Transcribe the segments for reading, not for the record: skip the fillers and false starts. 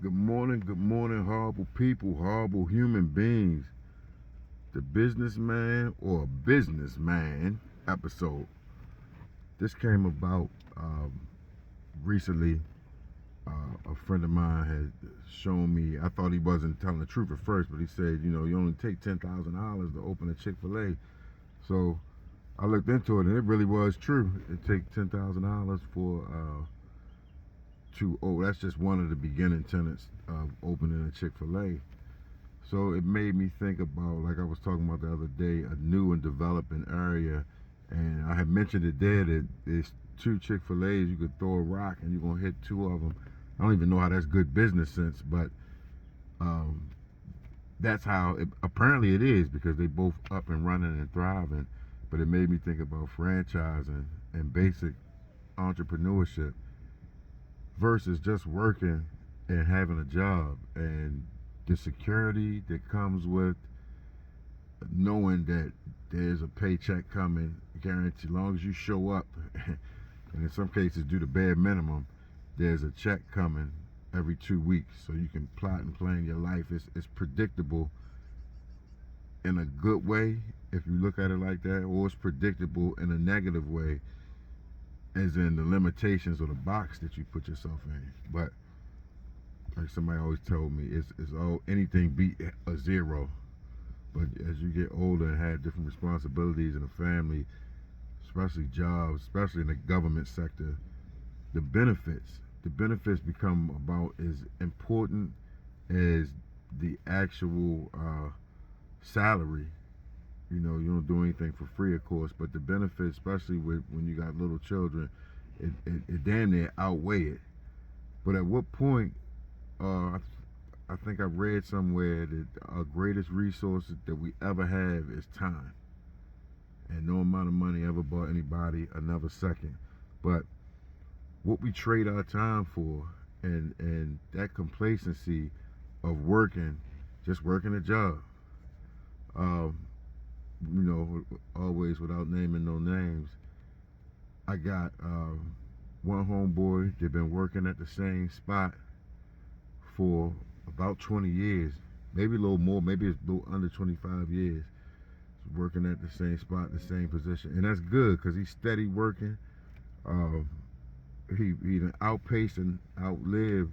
good morning, horrible people, horrible human beings. The Businessman or Businessman episode. This came about recently. A friend of mine had shown me. I thought he wasn't telling the truth at first, but he said, you only take $10,000 to open a Chick-fil-A. So I looked into it, and it really was true. It takes $10,000 for that's just one of the beginning tenants of opening a Chick-fil-A. So it made me think about, like I was talking about the other day, a new and developing area. And I had mentioned it there that there's two Chick-fil-A's. You could throw a rock and you're going to hit two of them. I don't even know how that's good business sense, but um, that's how apparently it is, because they both up and running and thriving. But it made me think about franchising and basic entrepreneurship versus just working and having a job, and the security that comes with knowing that there's a paycheck coming guaranteed as long as you show up and in some cases do the bare minimum. There's a check coming every 2 weeks, so you can plot and plan your life. It's predictable in a good way if you look at it like that, or it's predictable in a negative way, as in the limitations or the box that you put yourself in. But like somebody always told me, it's all anything beat a zero. But as you get older and have different responsibilities in a family, especially jobs, especially in the government sector, the benefits become about as important as the actual salary. You don't do anything for free, of course, but the benefits, especially when you got little children, it damn near outweigh it. But at what point, I think I read somewhere that our greatest resource that we ever have is time. And no amount of money ever bought anybody another second. But what we trade our time for, and that complacency of just working a job. Um, always without naming no names. I got one homeboy that been working at the same spot for about 20 years, maybe a little more, maybe it's a little under 25 years. He's working at the same spot, the same position, and that's good because he's steady working. Um, he outpaced and outlived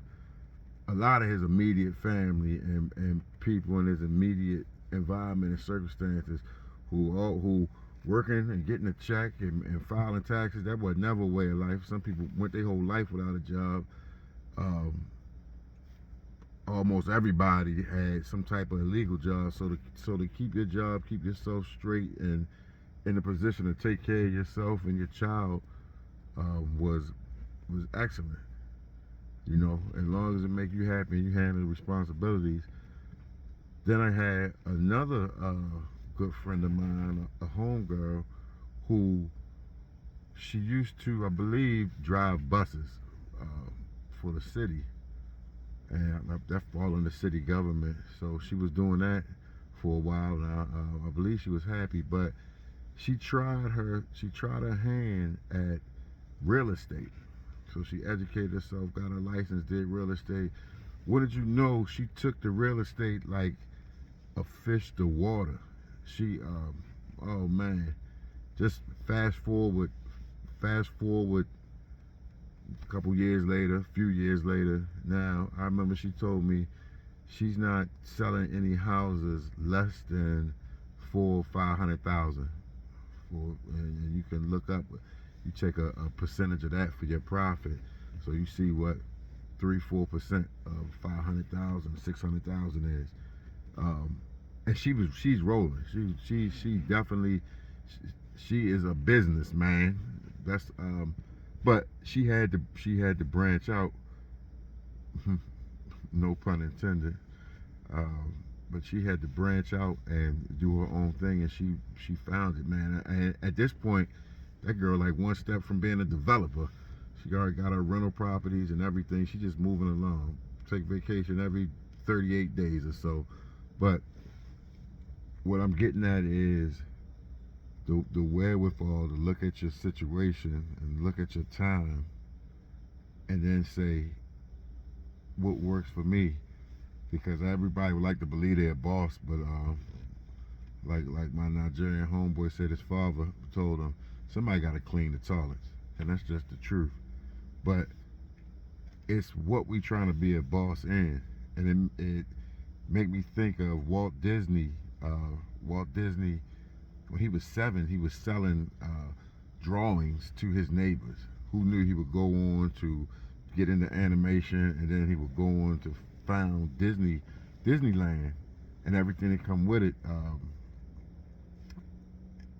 a lot of his immediate family and people in his immediate environment and circumstances who working and getting a check and filing taxes. That was never a way of life. Some people went their whole life without a job. Almost everybody had some type of illegal job. So to keep your job, keep yourself straight and in a position to take care of yourself and your child was excellent. As long as it make you happy and you handle the responsibilities. Then I had another good friend of mine, a homegirl, who she used to, I believe, drive buses for the city, and that fall in the city government. So she was doing that for a while, and I believe she was happy. But she tried her hand at real estate. So she educated herself, got her license, did real estate. What did you know? She took the real estate like a fish to water. She, oh man, just fast forward a couple years later, a few years later. Now, I remember she told me she's not selling any houses less than 400,000 or 500,000. And you can look up, you take a percentage of that for your profit. So you see what 3-4% of 500,000, 600,000 is. And she's rolling. She definitely, she is a businessman. That's but she had to branch out. No pun intended. But she had to branch out and do her own thing, and she found it, man. And at this point, that girl like one step from being a developer. She already got her rental properties and everything. She just moving along. Take vacation every 38 days or so. But what I'm getting at is the wherewithal to look at your situation and look at your time and then say, what works for me, because everybody would like to believe they're a boss, but like my Nigerian homeboy said, his father told him somebody got to clean the toilets, and that's just the truth. But it's what we trying to be a boss in, and it make me think of Walt Disney. Walt Disney, when he was 7, he was selling drawings to his neighbors. Who knew he would go on to get into animation, and then he would go on to found Disneyland, and everything that come with it.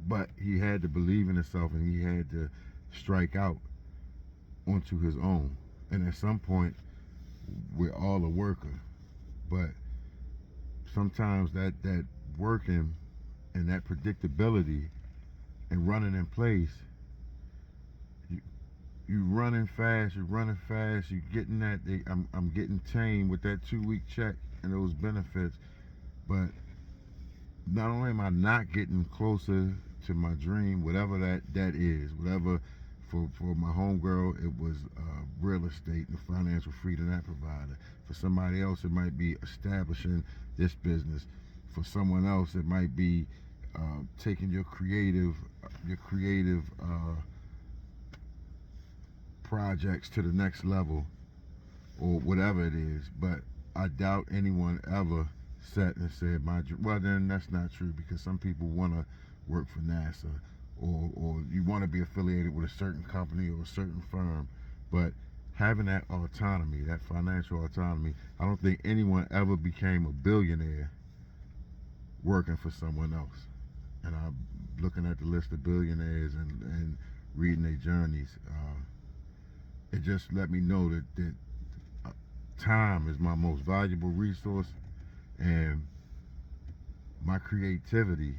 But he had to believe in himself, and he had to strike out onto his own. And at some point, we're all a worker, but sometimes that working and that predictability and running in place, you, you running fast, you getting that. I'm getting tame with that 2-week check and those benefits, but not only am I not getting closer to my dream, whatever that is, whatever. For my homegirl, it was real estate and the financial freedom that provided. For somebody else, it might be establishing this business. For someone else, it might be taking your creative projects to the next level, or whatever it is. But I doubt anyone ever sat and said, well, then that's not true, because some people want to work for NASA, or you want to be affiliated with a certain company or a certain firm. But having that autonomy, that financial autonomy, I don't think anyone ever became a billionaire working for someone else. And I'm looking at the list of billionaires and reading their journeys. It just let me know that time is my most valuable resource, and my creativity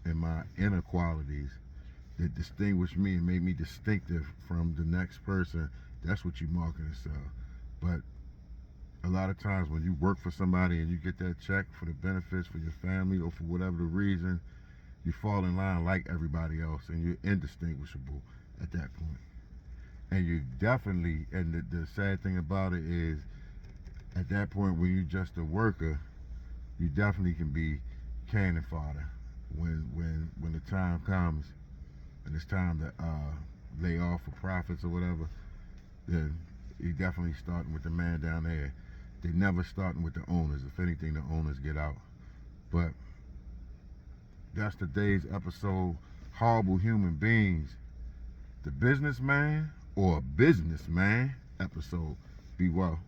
and my inner qualities that distinguish me and make me distinctive from the next person, that's what you market and sell. But a lot of times when you work for somebody and you get that check for the benefits for your family or for whatever the reason, you fall in line like everybody else, and you're indistinguishable at that point. And you definitely, and the sad thing about it is, at that point when you're just a worker, you definitely can be cannon fodder when the time comes and it's time to lay off for profits or whatever. Then you're definitely starting with the man down there. They're never starting with the owners. If anything, the owners get out. But that's today's episode. Horrible human beings, the businessman or businessman episode. Be well.